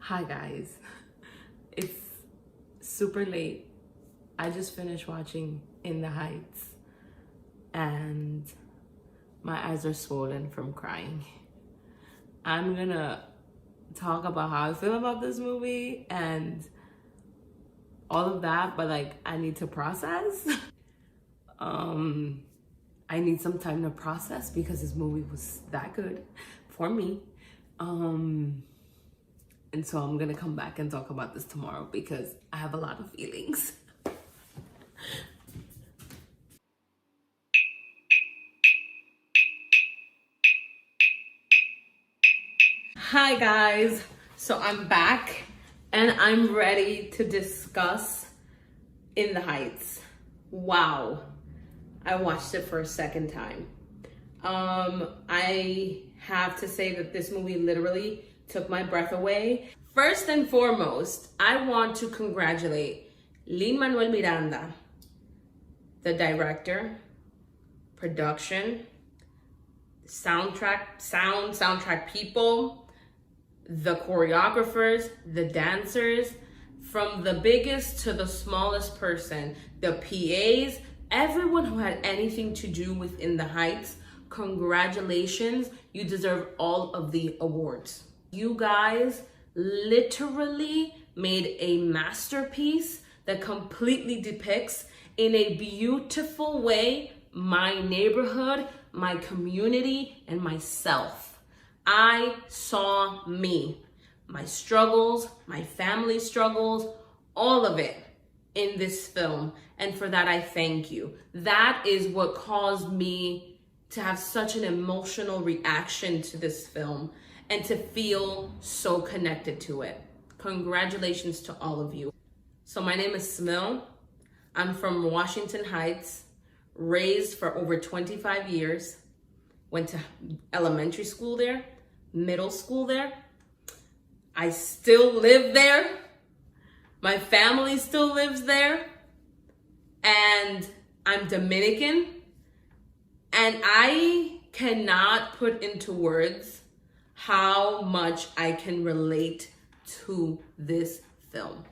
Hi guys, it's super late. I just finished watching In the Heights and my eyes are swollen from crying. I'm gonna talk about how I feel about this movie and all of that, but I need to process. I need some time to process because this movie was that good for me. And so I'm gonna come back and talk about this tomorrow because I have a lot of feelings. Hi guys, so I'm back and I'm ready to discuss In the Heights. Wow, I watched it for a second time. I have to say that this movie literally took my breath away. First and foremost, I want to congratulate Lin-Manuel Miranda, the director, production, soundtrack people, the choreographers, the dancers, from the biggest to the smallest person, the PAs, everyone who had anything to do with In the Heights. Congratulations, you deserve all of the awards. You guys literally made a masterpiece that completely depicts in a beautiful way my neighborhood, my community, and myself. I saw me, my struggles, my family struggles, all of it in this film. And for that, I thank you. That is what caused me to have such an emotional reaction to this film and to feel so connected to it. Congratulations to all of you. So my name is Smil. I'm from Washington Heights, raised for over 25 years, went to elementary school there, middle school there. I still live there. My family still lives there. And I'm Dominican. And I cannot put into words how much I can relate to this film.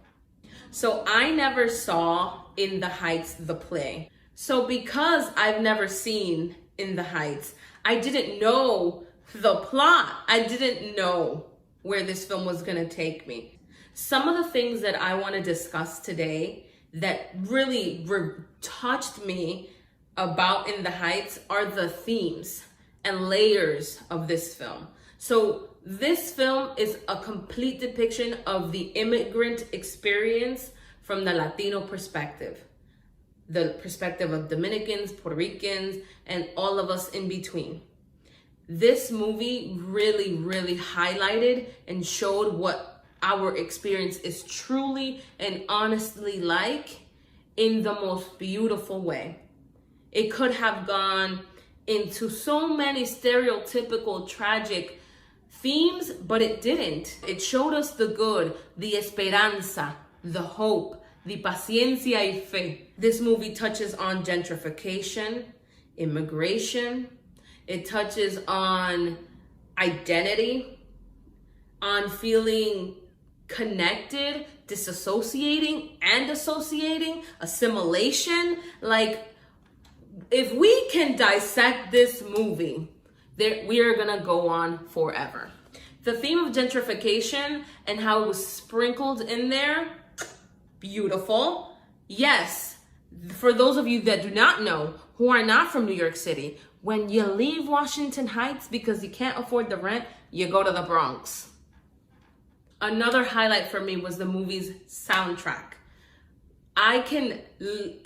So I never saw In the Heights, the play. So because I've never seen In the Heights, I didn't know the plot. I didn't know where this film was gonna take me. Some of the things that I wanna discuss today that really touched me about In the Heights are the themes and layers of this film. So this film is a complete depiction of the immigrant experience from the Latino perspective, the perspective of Dominicans, Puerto Ricans, and all of us in between. This movie really, really highlighted and showed what our experience is truly and honestly like in the most beautiful way. It could have gone into so many stereotypical tragic themes, but it didn't. It showed us the good, the esperanza, the hope, the paciencia y fe. This movie touches on gentrification, immigration. It touches on identity, on feeling connected, disassociating and associating, assimilation. If we can dissect this movie, we are gonna go on forever. The theme of gentrification and how it was sprinkled in there, beautiful. Yes, for those of you that do not know, who are not from New York City, when you leave Washington Heights because you can't afford the rent, you go to the Bronx. Another highlight for me was the movie's soundtrack. I can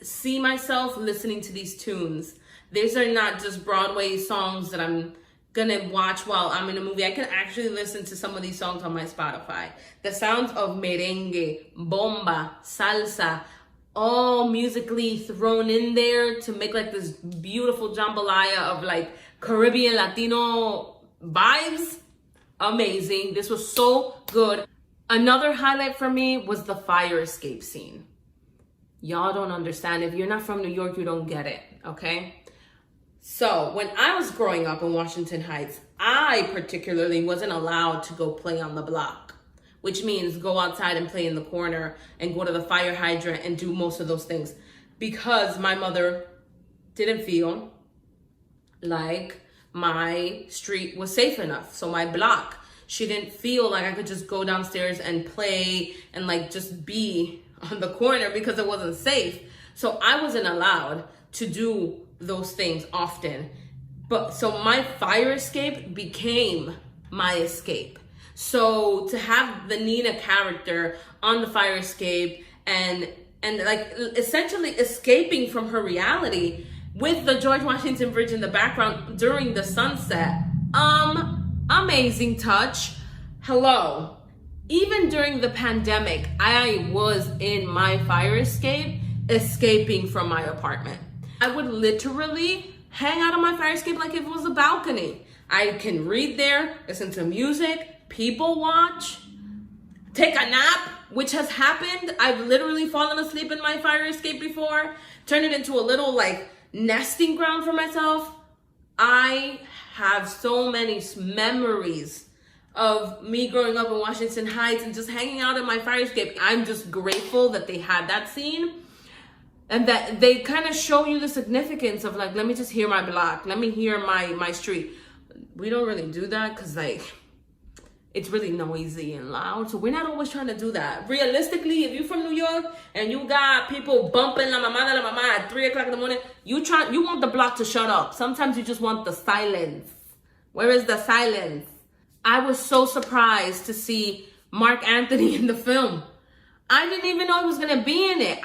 see myself listening to these tunes. These are not just Broadway songs that I'm gonna watch while I'm in a movie. I can actually listen to some of these songs on my Spotify. The sounds of merengue, bomba, salsa, all musically thrown in there to make this beautiful jambalaya of Caribbean Latino vibes. Amazing. This was so good. Another highlight for me was the fire escape scene. Y'all don't understand. If you're not from New York, you don't get it, okay? So when I was growing up in Washington Heights, I particularly wasn't allowed to go play on the block, which means go outside and play in the corner and go to the fire hydrant and do most of those things, because my mother didn't feel like my street was safe enough. So my block, she didn't feel like I could just go downstairs and play and like just be on the corner because it wasn't safe. So I wasn't allowed to do those things often. But so my fire escape became my escape. So to have the Nina character on the fire escape and like essentially escaping from her reality with the George Washington Bridge in the background during the sunset, amazing touch. Hello. Even during the pandemic, I was in my fire escape, escaping from my apartment. I would literally hang out on my fire escape like if it was a balcony. I can read there, listen to music, people watch, take a nap, which has happened. I've literally fallen asleep in my fire escape before, turned it into a little like nesting ground for myself. I have so many memories of me growing up in Washington Heights and just hanging out in my fire escape. I'm just grateful that they had that scene and that they kind of show you the significance of like, let me just hear my block, let me hear my street. We don't really do that because like it's really noisy and loud, so we're not always trying to do that. Realistically, if you're from New York and you got people bumping la mamá de la mamá at 3 o'clock in the morning, you want the block to shut up. Sometimes you just want the silence. Where is the silence? I was so surprised to see Mark Anthony in the film. I didn't even know he was gonna be in it.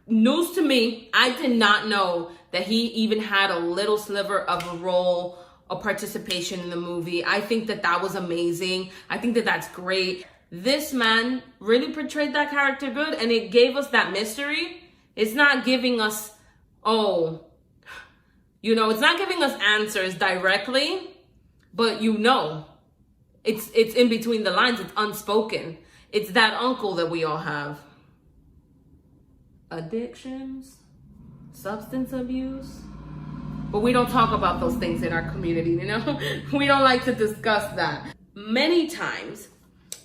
News to me, I did not know that he even had a little sliver of a role, a participation in the movie. I think that was amazing. I think that that's great. This man really portrayed that character good, and it gave us that mystery. It's not giving us, it's not giving us answers directly, but it's in between the lines. It's unspoken. It's that uncle that we all have. Addictions, substance abuse. But we don't talk about those things in our community, We don't like to discuss that. Many times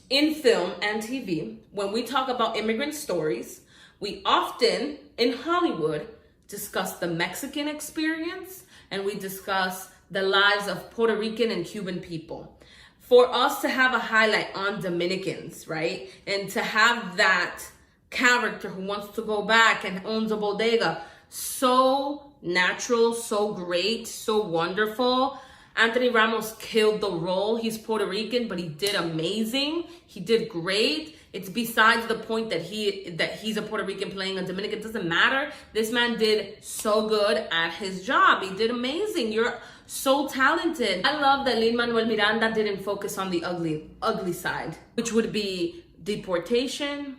in film and TV, when we talk about immigrant stories, we often, in Hollywood, discuss the Mexican experience and we discuss the lives of Puerto Rican and Cuban people. For us to have a highlight on Dominicans, right? And to have that character who wants to go back and owns a bodega, so natural, so great, so wonderful. Anthony Ramos killed the role. He's Puerto Rican, but he did amazing. He did great. It's besides the point that he's a Puerto Rican playing a Dominican. It doesn't matter. This man did so good at his job. He did amazing. You're so talented. I love that Lin-Manuel Miranda didn't focus on the ugly side, which would be deportation,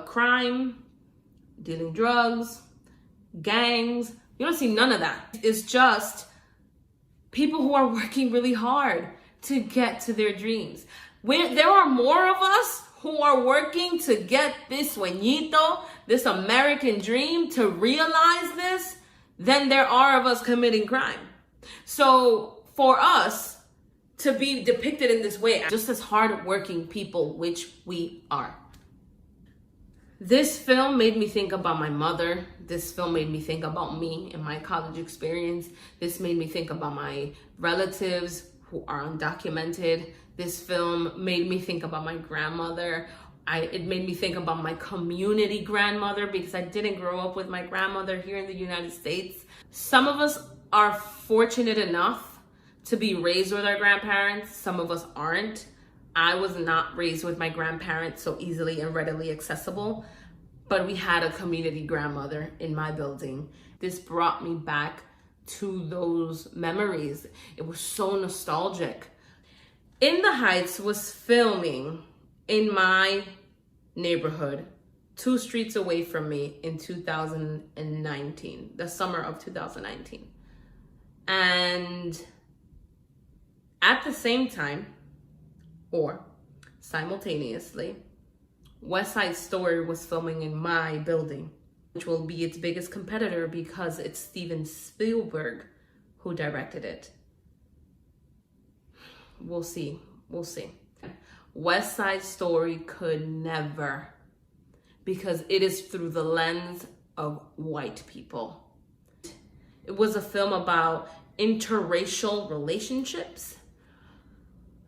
crime, dealing drugs, gangs. You don't see none of that. It's just people who are working really hard to get to their dreams. There are more of us who are working to get this sueñito, this American dream, to realize this, than there are of us committing crime. So for us to be depicted in this way, just as hardworking people, which we are. This film made me think about my mother. This film made me think about me and my college experience. This made me think about my relatives who are undocumented. This film made me think about my grandmother. It made me think about my community grandmother, because I didn't grow up with my grandmother here in the United States. Some of us are fortunate enough to be raised with our grandparents. Some of us aren't. I was not raised with my grandparents so easily and readily accessible, but we had a community grandmother in my building. This brought me back to those memories. It was so nostalgic. In the Heights was filming in my neighborhood, 2 streets away from me, in 2019, the summer of 2019. And at the same time, or simultaneously, West Side Story was filming in my building, which will be its biggest competitor because it's Steven Spielberg who directed it. We'll see. West Side Story could never, because it is through the lens of white people. It was a film about interracial relationships,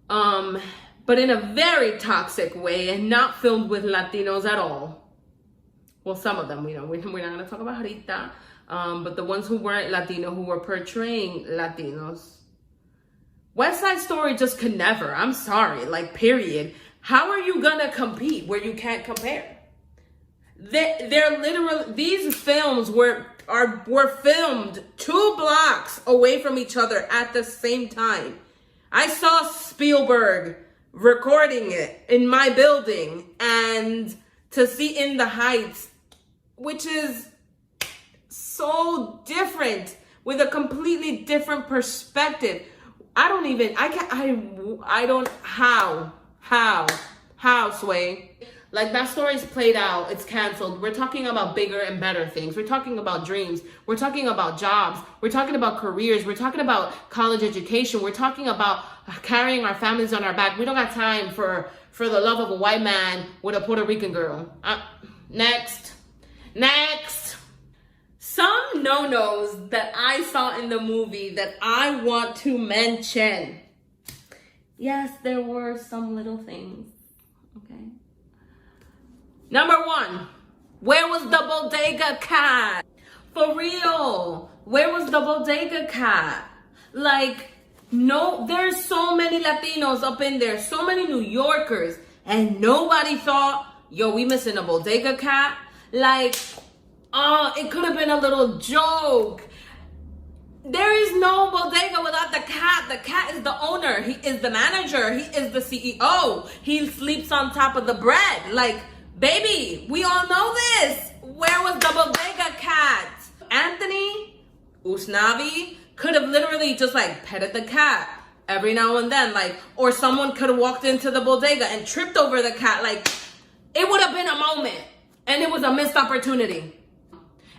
but in a very toxic way, and not filmed with Latinos at all. Well, some of them, we're not going to talk about Rita, but the ones who weren't Latino, who were portraying Latinos. West Side Story just could never. I'm sorry, like, period. How are you going to compete where you can't compare? They're literally, these films were filmed 2 blocks away from each other at the same time. I saw Spielberg recording it in my building, and to see In the Heights, which is so different, with a completely different perspective. How, Sway? Like, that story's played out, it's canceled. We're talking about bigger and better things. We're talking about dreams. We're talking about jobs. We're talking about careers. We're talking about college education. We're talking about carrying our families on our back. We don't got time for the love of a white man with a Puerto Rican girl. Next. Some no-nos that I saw in the movie that I want to mention. Yes, there were some little things. Okay. Number 1, where was the bodega cat? For real, where was the bodega cat? Like, no, there's so many Latinos up in there, so many New Yorkers, and nobody thought, yo, we missing a bodega cat? Like, it could have been a little joke. There is no bodega without the cat. The cat is the owner. He is the manager. He is the CEO. He sleeps on top of the bread. Like, baby, we all know this. Where was the bodega cat? Anthony Usnavi could have literally just like petted the cat every now and then. Like, or someone could have walked into the bodega and tripped over the cat. Like, it would have been a moment. And it was a missed opportunity.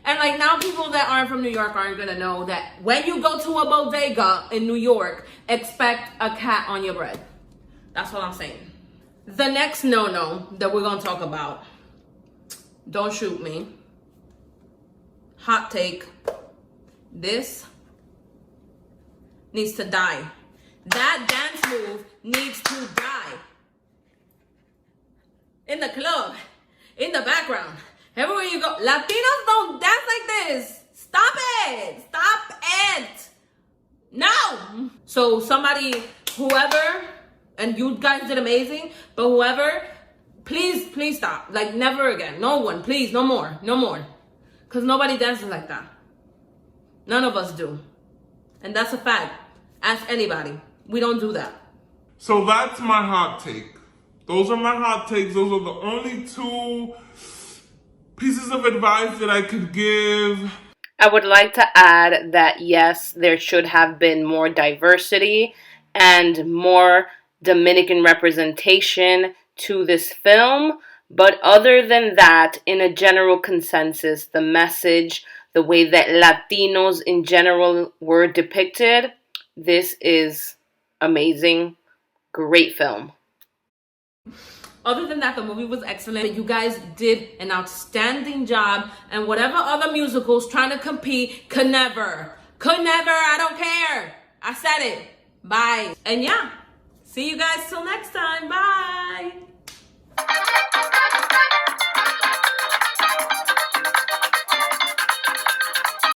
And like, now people that aren't from New York aren't gonna know that when you go to a bodega in New York, expect a cat on your bread. That's what I'm saying. The next no-no that we're gonna talk about, don't shoot me. Hot take. This needs to die. That dance move needs to die. In the club, in the background, everywhere you go. Latinos don't dance like this. Stop it. Stop it. No. So somebody, whoever, and you guys did amazing, but whoever, please stop. Like, never again. No one, please, no more. Because nobody dances like that. None of us do. And that's a fact. Ask anybody. We don't do that. So that's my hot take. Those are my hot takes. Those are the only 2 pieces of advice that I could give. I would like to add that yes, there should have been more diversity and more Dominican representation to this film. But other than that, in a general consensus, the message, the way that Latinos in general were depicted, this is amazing. Great film. Other than that, the movie was excellent. You guys did an outstanding job. And whatever other musicals trying to compete could never. I don't care. I said it. Bye. And yeah, see you guys till next time. Bye.